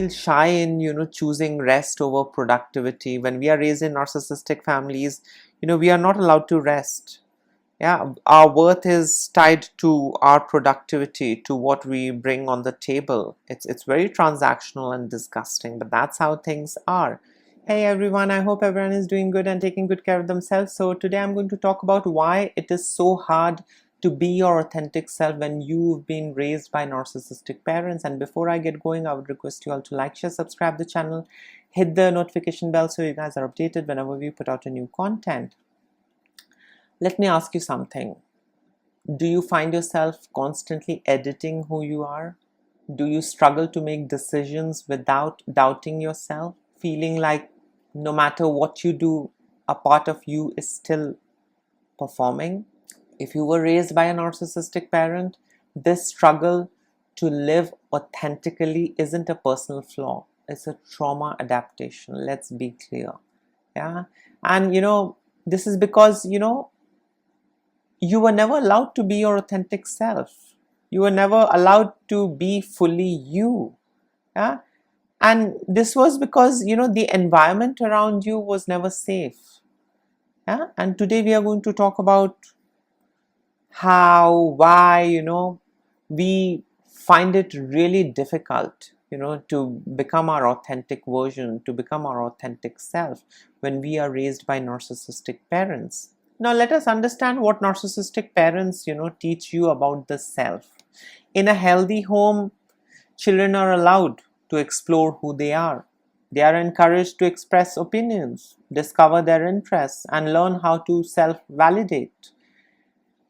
feel shy in, choosing rest over productivity. When we are raised in narcissistic families, we are not allowed to rest. Yeah, our worth is tied to our productivity, to what we bring on the table. It's very transactional and disgusting, but that's how things are. Hey everyone, I hope everyone is doing good and taking good care of themselves. So today I'm going to talk about why it is so hard to be your authentic self when you've been raised by narcissistic parents. And before I get going, I would request you all to like, share, subscribe the channel, hit the notification bell so you guys are updated whenever we put out a new content. Let me ask you something. Do you find yourself constantly editing who you are? Do you struggle to make decisions without doubting yourself? Feeling like no matter what you do, a part of you is still performing? If you were raised by a narcissistic parent, this struggle to live authentically isn't a personal flaw. It's a trauma adaptation. Let's be clear. Yeah. And this is because, you were never allowed to be your authentic self. You were never allowed to be fully you. Yeah. And this was because, the environment around you was never safe. Yeah. And today we are going to talk about how, why, we find it really difficult, to become our authentic version, to become our authentic self when we are raised by narcissistic parents. Now let us understand what narcissistic parents, teach you about the self. In a healthy home, children are allowed to explore who they are. They are encouraged to express opinions, discover their interests, and learn how to self-validate.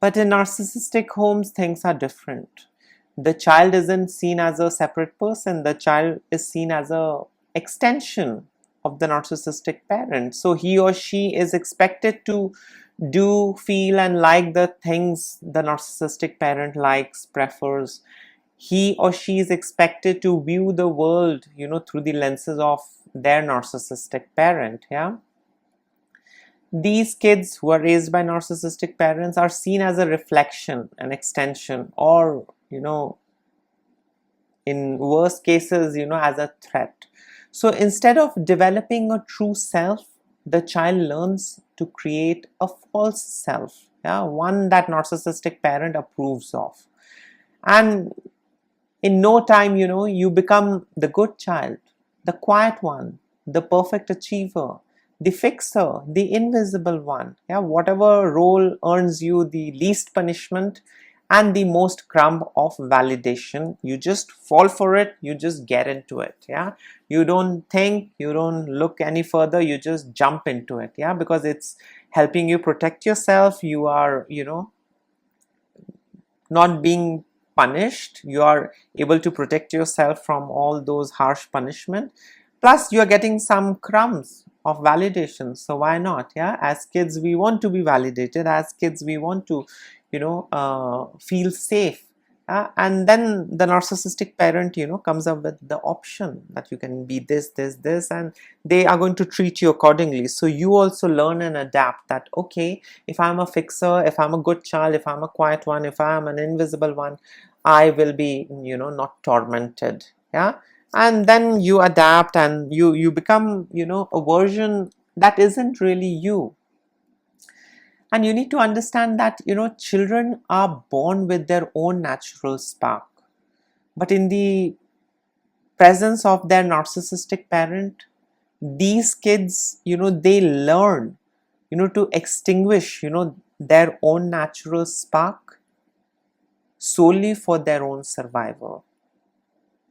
But in narcissistic homes, things are different. The child isn't seen as a separate person. The child is seen as an extension of the narcissistic parent. So he or she is expected to do, feel, and like the things the narcissistic parent likes, prefers. He or she is expected to view the world, through the lenses of their narcissistic parent. Yeah. These kids who are raised by narcissistic parents are seen as a reflection, an extension, or, in worst cases, as a threat. So instead of developing a true self, the child learns to create a false self, yeah, one that narcissistic parent approves of. And in no time, you become the good child, the quiet one, the perfect achiever, the fixer, the invisible one. Yeah, whatever role earns you the least punishment and the most crumb of validation, you just fall for it, you just get into it. Yeah, you don't think, you don't look any further, you just jump into it. Yeah, because it's helping you protect yourself. You are, not being punished. You are able to protect yourself from all those harsh punishment. Plus you are getting some crumbs of validation. So why not? Yeah, as kids we want to be validated. As kids we want to feel safe. And then the narcissistic parent comes up with the option that you can be this, and they are going to treat you accordingly. So you also learn and adapt that, okay, if I'm a fixer, if I'm a good child, if I'm a quiet one, if I'm an invisible one, I will be not tormented. Yeah. And then you adapt and you become a version that isn't really you. And you need to understand that children are born with their own natural spark, but in the presence of their narcissistic parent, these kids they learn to extinguish their own natural spark solely for their own survival.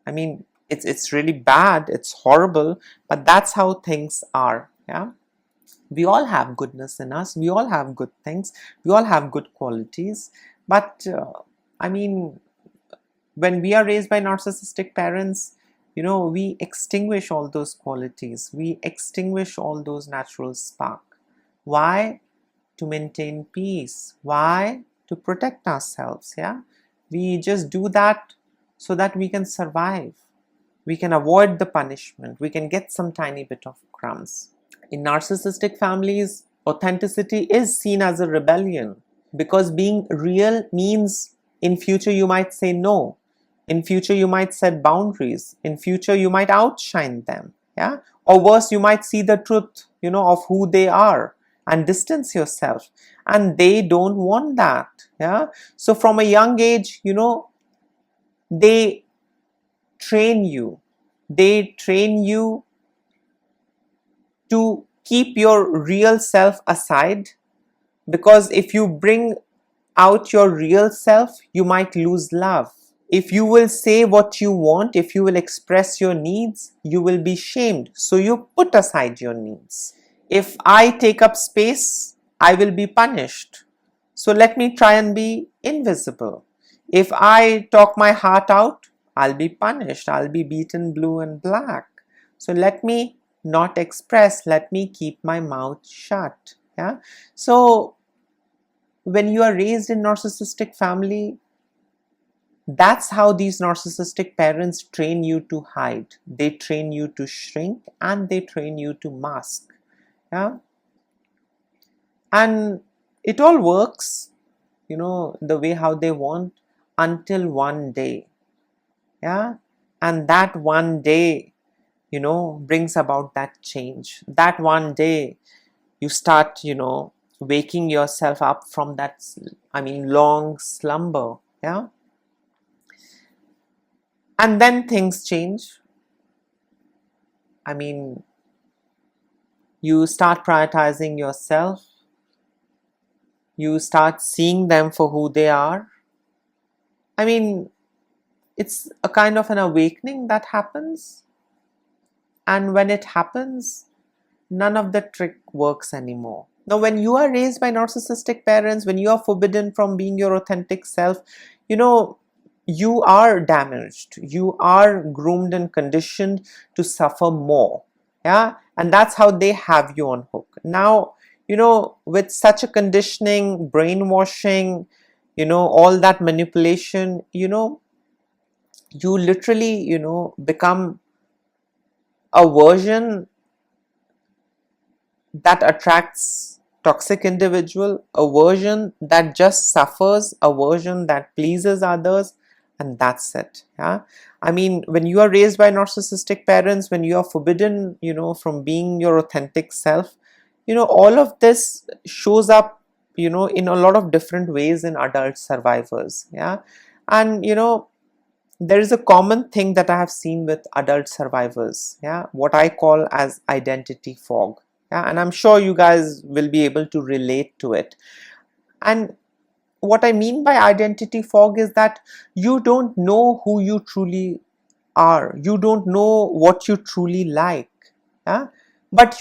I mean, it's really bad, it's horrible, but that's how things are. Yeah, we all have goodness in us, we all have good things, we all have good qualities, but I mean, when we are raised by narcissistic parents, we extinguish all those qualities, we extinguish all those natural spark. Why? To maintain peace. Why? To protect ourselves. Yeah, we just do that so that we can survive, we can avoid the punishment, we can get some tiny bit of crumbs. In narcissistic families, authenticity is seen as a rebellion, because being real means in future you might say no. In future, you might set boundaries. In future, you might outshine them. Yeah. Or worse, you might see the truth, of who they are and distance yourself. And they don't want that. Yeah. So from a young age, they train you. They train you to keep your real self aside, because if you bring out your real self, you might lose love. If you will say what you want, if you will express your needs, you will be shamed. So you put aside your needs. If I take up space, I will be punished. So let me try and be invisible. If I talk my heart out, I'll be punished. I'll be beaten blue and black. So let me not express. Let me keep my mouth shut. Yeah. So when you are raised in narcissistic family, that's how these narcissistic parents train you to hide. They train you to shrink and they train you to mask. Yeah. And it all works, the way how they want, until one day. Yeah. And that one day, brings about that change. That one day you start, waking yourself up from that, long slumber. Yeah. And then things change. You start prioritizing yourself. You start seeing them for who they are. It's a kind of an awakening that happens. And when it happens, none of the trick works anymore. Now, when you are raised by narcissistic parents, when you are forbidden from being your authentic self, you are damaged. You are groomed and conditioned to suffer more. Yeah. And that's how they have you on hook. Now, with such a conditioning, brainwashing, all that manipulation, you literally, become a version that attracts toxic individual, a version that just suffers, a version that pleases others, and that's it. Yeah. When you are raised by narcissistic parents, when you are forbidden, from being your authentic self, all of this shows up, in a lot of different ways in adult survivors. Yeah. And there is a common thing that I have seen with adult survivors. Yeah. What I call as identity fog. Yeah. And I'm sure you guys will be able to relate to it. And what I mean by identity fog is that you don't know who you truly are. You don't know what you truly like. Yeah. But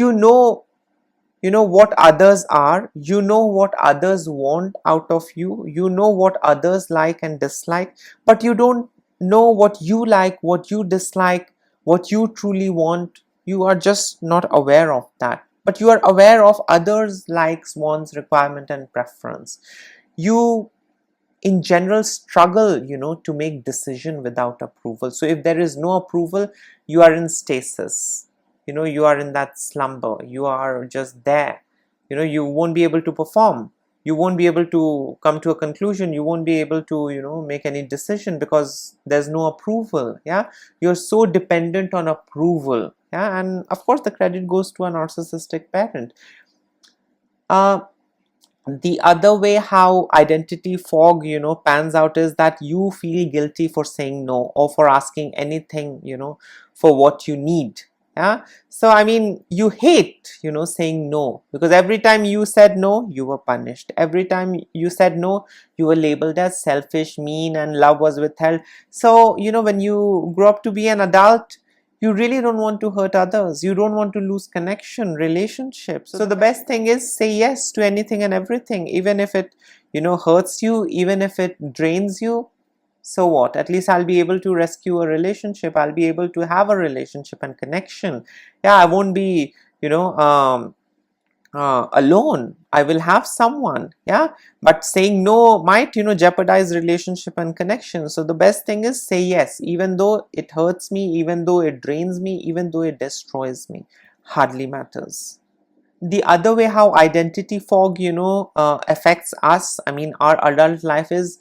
what others are, what others want out of you, what others like and dislike, but you don't know what you like, what you dislike, what you truly want. You are just not aware of that, but you are aware of others' likes, wants, requirement and preference. You in general struggle, to make decision without approval. So if there is no approval, you are in stasis. You are in that slumber. You are just there. You won't be able to perform. You won't be able to come to a conclusion. You won't be able to, make any decision because there's no approval. Yeah. You're so dependent on approval. Yeah. And of course, the credit goes to a narcissistic parent. The other way how identity fog pans out is that you feel guilty for saying no or for asking anything for what you need. Yeah. So you hate saying no, because every time you said no, you were punished. Every time you said no, you were labeled as selfish, mean, and love was withheld. So when you grow up to be an adult, you really don't want to hurt others. You don't want to lose connection, relationships. So the best thing is say yes to anything and everything, even if it, hurts you, even if it drains you. So what? At least I'll be able to rescue a relationship. I'll be able to have a relationship and connection. Yeah, I won't be, alone. I will have someone. Yeah. But saying no might jeopardize relationship and connection. So the best thing is say yes, even though it hurts me, even though it drains me, even though it destroys me. Hardly matters. The other way how identity fog affects us, our adult life is,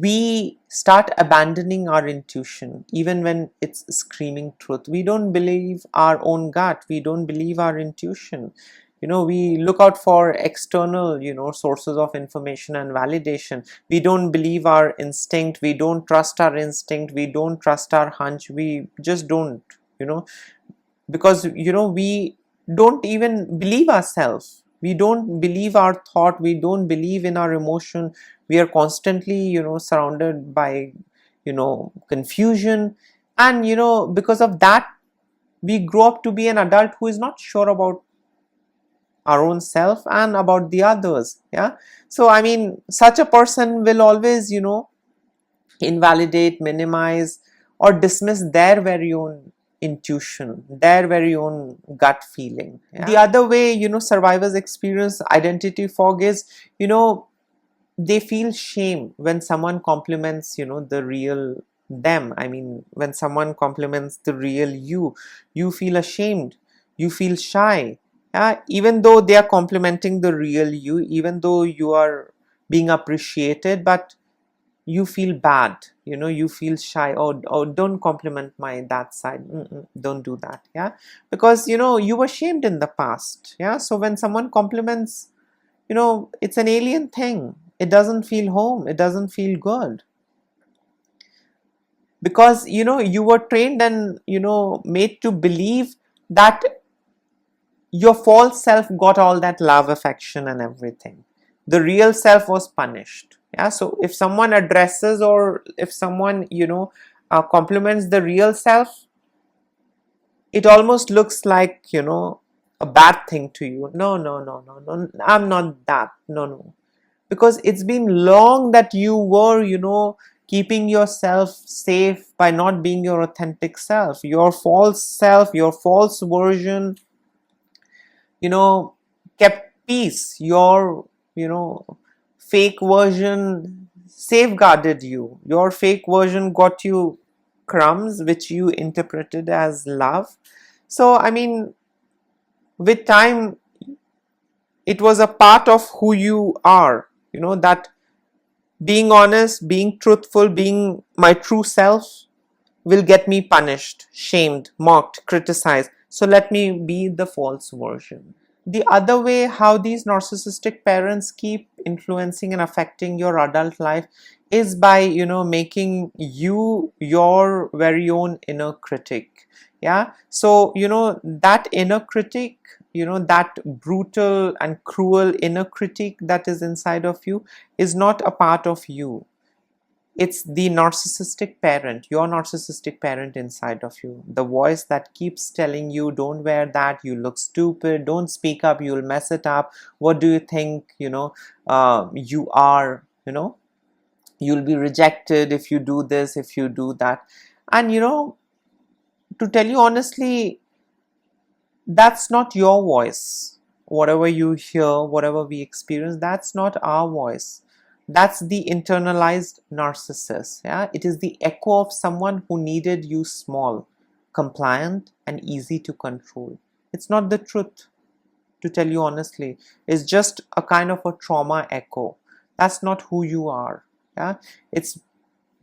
we start abandoning our intuition even when it's screaming truth. We don't believe our own gut, we don't believe our intuition. We look out for external sources of information and validation. We don't believe our instinct, we don't trust our instinct, we don't trust our hunch, we just don't, you know because we don't even believe ourselves, we don't believe our thought, we don't believe in our emotion. We are constantly surrounded by confusion, and because of that we grow up to be an adult who is not sure about our own self and about the others. Yeah, so I mean, such a person will always invalidate, minimize, or dismiss their very own intuition, their very own gut feeling. Yeah? The other way survivors experience identity fog is they feel shame when someone compliments the real them. I mean, when someone compliments the real you, you feel ashamed, you feel shy. Yeah? Even though they are complimenting the real you, even though you are being appreciated, but you feel bad, you feel shy. Oh, don't compliment my that side. Don't do that. Yeah, because you were shamed in the past. Yeah, so when someone compliments, it's an alien thing. It doesn't feel home, it doesn't feel good, because you were trained and made to believe that your false self got all that love, affection and everything. The real self was punished. Yeah, so if someone addresses, or if someone compliments the real self, it almost looks like a bad thing to you. No, no, no, no, no, I'm not that. No, no, because it's been long that you were keeping yourself safe by not being your authentic self. Your false self, your false version kept peace. Your fake version safeguarded you. Your fake version got you crumbs which you interpreted as love. So I mean, with time, it was a part of who you are, that being honest, being truthful, being my true self will get me punished, shamed, mocked, criticized. So let me be the false version. The other way how these narcissistic parents keep influencing and affecting your adult life is by making you your very own inner critic. Yeah, so that inner critic, that brutal and cruel inner critic that is inside of you is not a part of you. It's the narcissistic parent, your narcissistic parent inside of you, the voice that keeps telling you, don't wear that, you look stupid, don't speak up, you'll mess it up, what do you think you are, you'll be rejected if you do this, if you do that. And to tell you honestly, that's not your voice. Whatever you hear, whatever we experience, that's not our voice. That's the internalized narcissist. Yeah, it is the echo of someone who needed you small, compliant and easy to control. It's not the truth, to tell you honestly. It's just a kind of a trauma echo. That's not who you are. Yeah, it's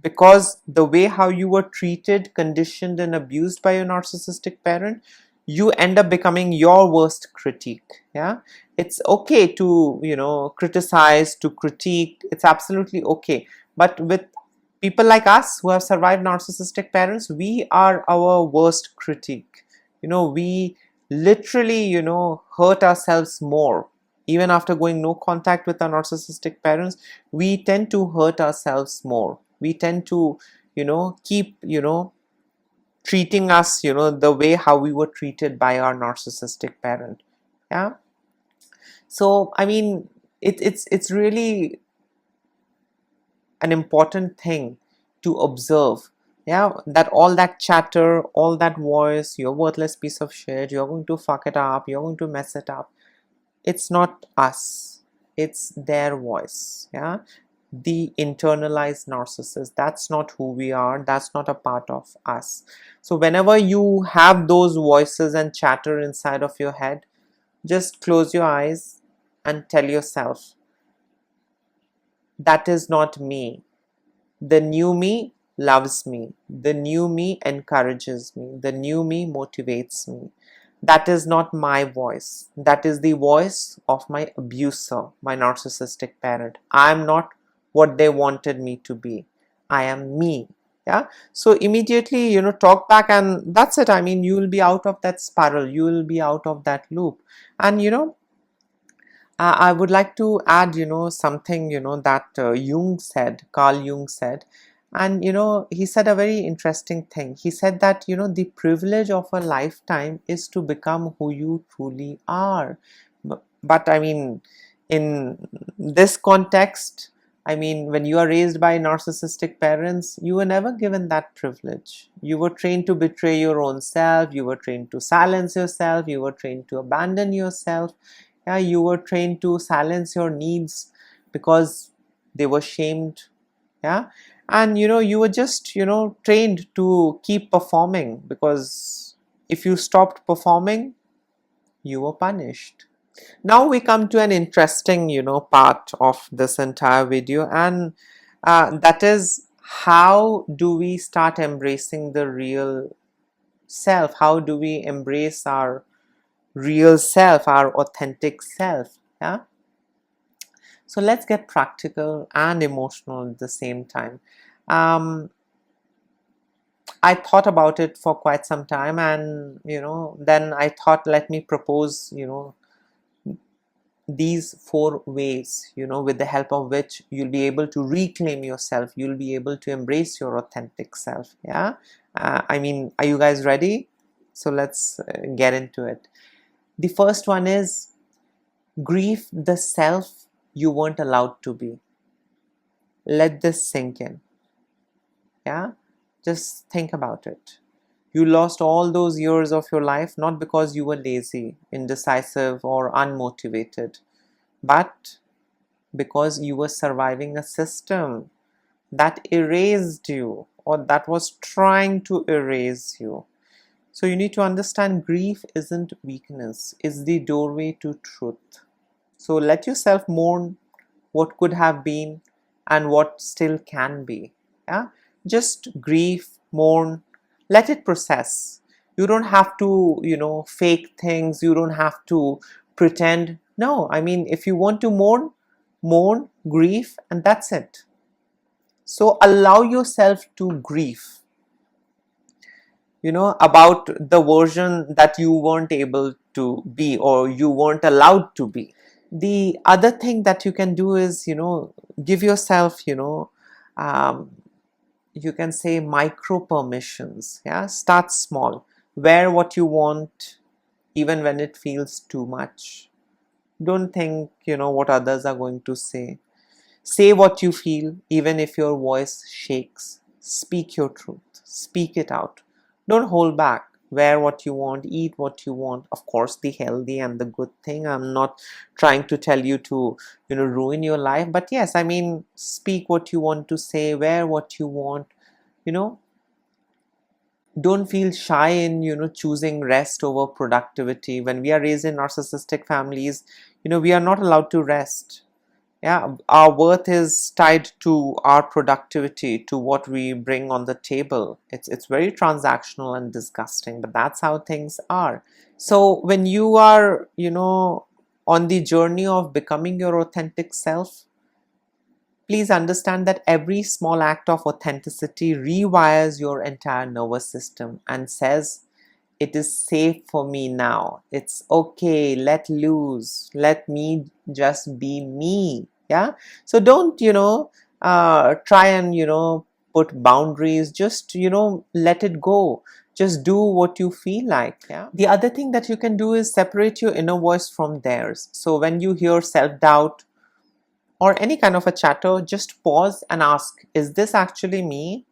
because the way how you were treated, conditioned and abused by your narcissistic parent, you end up becoming your worst critique. Yeah, it's okay to criticize, to critique, it's absolutely okay. But with people like us who have survived narcissistic parents, we are our worst critique. We literally hurt ourselves more. Even after going no contact with our narcissistic parents, we tend to hurt ourselves more. We tend to keep treating us the way how we were treated by our narcissistic parent. Yeah, so I mean, it's really an important thing to observe. Yeah, that all that chatter, all that voice, you're worthless piece of shit, you're going to fuck it up, you're going to mess it up, it's not us, it's their voice. Yeah, the internalized narcissist, that's not who we are, that's not a part of us. So whenever you have those voices and chatter inside of your head, just close your eyes and tell yourself, that is not me. The new me loves me. The new me encourages me. The new me motivates me. That is not my voice. That is the voice of my abuser, my narcissistic parent. I am not what they wanted me to be. I am me. Yeah. So immediately, talk back, and that's it. I mean, you will be out of that spiral. You will be out of that loop. And, I would like to add, something, that Carl Jung said. And, he said a very interesting thing. He said that, the privilege of a lifetime is to become who you truly are. But I mean, in this context, I mean, when you are raised by narcissistic parents, you were never given that privilege. You were trained to betray your own self. You were trained to silence yourself. You were trained to abandon yourself. Yeah, you were trained to silence your needs because they were shamed. Yeah. And you were just trained to keep performing, because if you stopped performing, you were punished. Now we come to an interesting part of this entire video, and that is, how do we start embracing the real self? How do we embrace our real self, our authentic self? Yeah. So let's get practical and emotional at the same time. um, I thought about it for quite some time, and then I thought, let me propose these 4 ways, with the help of which you'll be able to reclaim yourself. You'll be able to embrace your authentic self. Yeah. I mean, are you guys ready? So let's get into it. The first one is, grieve the self you weren't allowed to be. Let this sink in. Yeah. Just think about it. You lost all those years of your life not because you were lazy, indecisive, or unmotivated, but because you were surviving a system that erased you, or that was trying to erase you. So you need to understand, grief isn't weakness, it's the doorway to truth. So let yourself mourn what could have been and what still can be. Yeah, just grieve, mourn, let it process. You don't have to fake things. You don't have to pretend. No, I mean, if you want to mourn, grieve, and that's it. So allow yourself to grieve about the version that you weren't able to be, or you weren't allowed to be. The other thing that you can do is give yourself um, you can say micro permissions. Yeah, start small. Wear what you want even when it feels too much. Don't think what others are going to say. Say what you feel even if your voice shakes. Speak your truth, speak it out. Don't hold back. Wear what you want, eat what you want, of course the healthy and the good thing. I'm not trying to tell you to ruin your life, but yes, I mean, speak what you want to say, wear what you want. you know don't feel shy in choosing rest over productivity. When we are raised in narcissistic families, we are not allowed to rest. Yeah, our worth is tied to our productivity, to what we bring on the table. It's very transactional and disgusting, but that's how things are. So when you are on the journey of becoming your authentic self, please understand that every small act of authenticity rewires your entire nervous system and says, it is safe for me now. It's okay. Let loose. Let me just be me. Yeah. So don't, try and, put boundaries. Just, let it go. Just do what you feel like. Yeah. The other thing that you can do is separate your inner voice from theirs. So when you hear self-doubt or any kind of a chatter, just pause and ask, is this actually me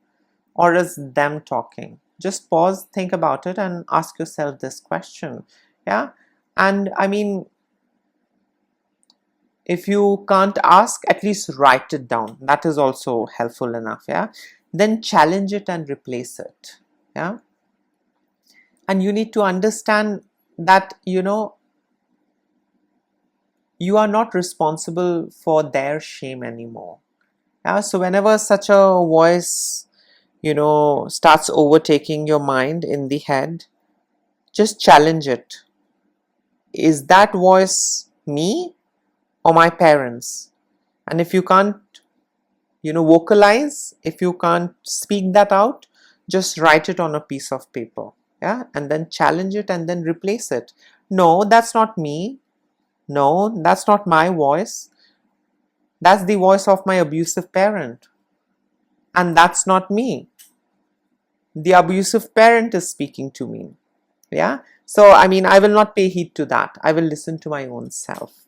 or is them talking? Just pause, think about it, and ask yourself this question. Yeah. And I mean, if you can't ask, at least write it down. That is also helpful enough. Yeah. Then challenge it and replace it. Yeah. And you need to understand that you are not responsible for their shame anymore. Yeah, so whenever such a voice, starts overtaking your mind in the head, just challenge it. Is that voice me or my parents? And if you can't, vocalize, if you can't speak that out, just write it on a piece of paper. Yeah, and then challenge it and then replace it. No, that's not me. No, that's not my voice. That's the voice of my abusive parent. And that's not me. The abusive parent is speaking to me. Yeah. So, I will not pay heed to that. I will listen to my own self.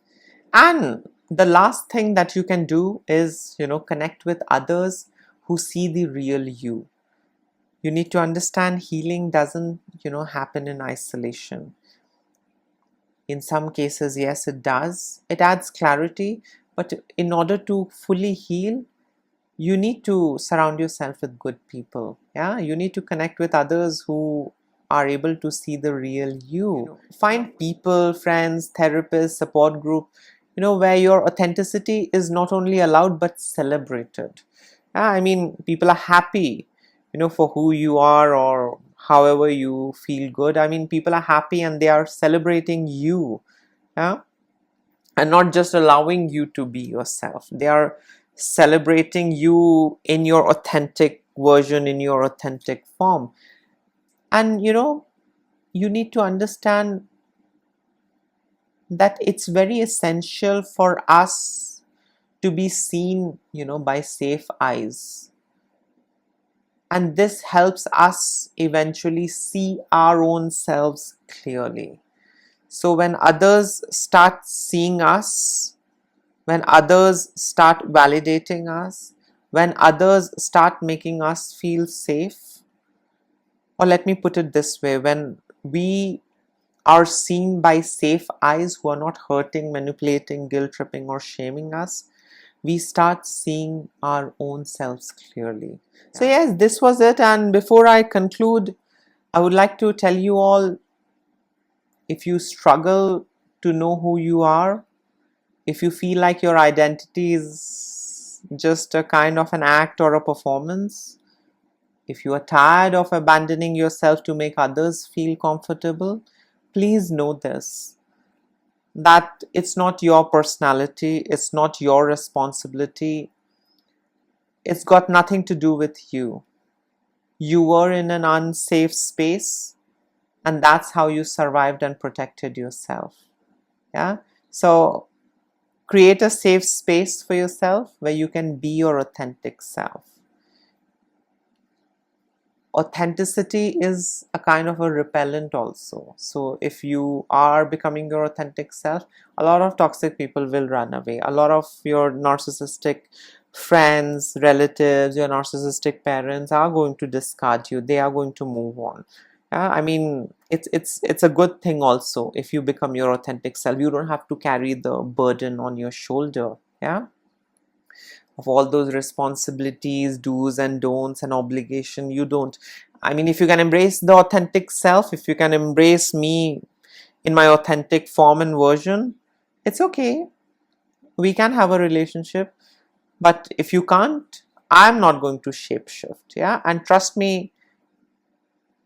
And the last thing that you can do is, connect with others who see the real you. You need to understand healing doesn't, happen in isolation. In some cases, yes, it does. It adds clarity. But in order to fully heal, you need to surround yourself with good people. Yeah, you need to connect with others who are able to see the real you. Find people, friends, therapists, support group, where your authenticity is not only allowed but celebrated. Yeah, people are happy, for who you are or however you feel good. People are happy and they are celebrating you. Yeah, and not just allowing you to be yourself. They are celebrating you in your authentic version, in your authentic form. And you need to understand that it's very essential for us to be seen, by safe eyes. And this helps us eventually see our own selves clearly. So when others start seeing us, when others start validating us, when others start making us feel safe, or let me put it this way, when we are seen by safe eyes who are not hurting, manipulating, guilt tripping, or shaming us, we start seeing our own selves clearly. So, yes, this was it. And before I conclude, I would like to tell you all, if you struggle to know who you are, if you feel like your identity is just a kind of an act or a performance, if you are tired of abandoning yourself to make others feel comfortable, please know this, that it's not your personality, it's not your responsibility, it's got nothing to do with you. You were in an unsafe space, and that's how you survived and protected yourself. Yeah. So create a safe space for yourself where you can be your authentic self. Authenticity is a kind of a repellent also. So if you are becoming your authentic self, a lot of toxic people will run away. A lot of your narcissistic friends, relatives, your narcissistic parents are going to discard you. They are going to move on. It's a good thing also. If you become your authentic self, you don't have to carry the burden on your shoulder. Yeah, of all those responsibilities, do's and don'ts, and obligation. You don't. If you can embrace the authentic self, if you can embrace me in my authentic form and version, it's okay. We can have a relationship. But if you can't, I'm not going to shapeshift. Yeah, and trust me,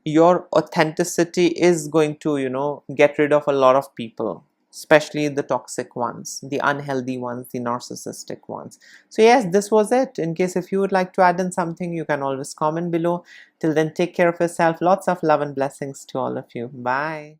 your authenticity is going to, get rid of a lot of people, especially the toxic ones, the unhealthy ones, the narcissistic ones. So yes, this was it. In case if you would like to add in something, you can always comment below. Till then, take care of yourself. Lots of love and blessings to all of you. Bye.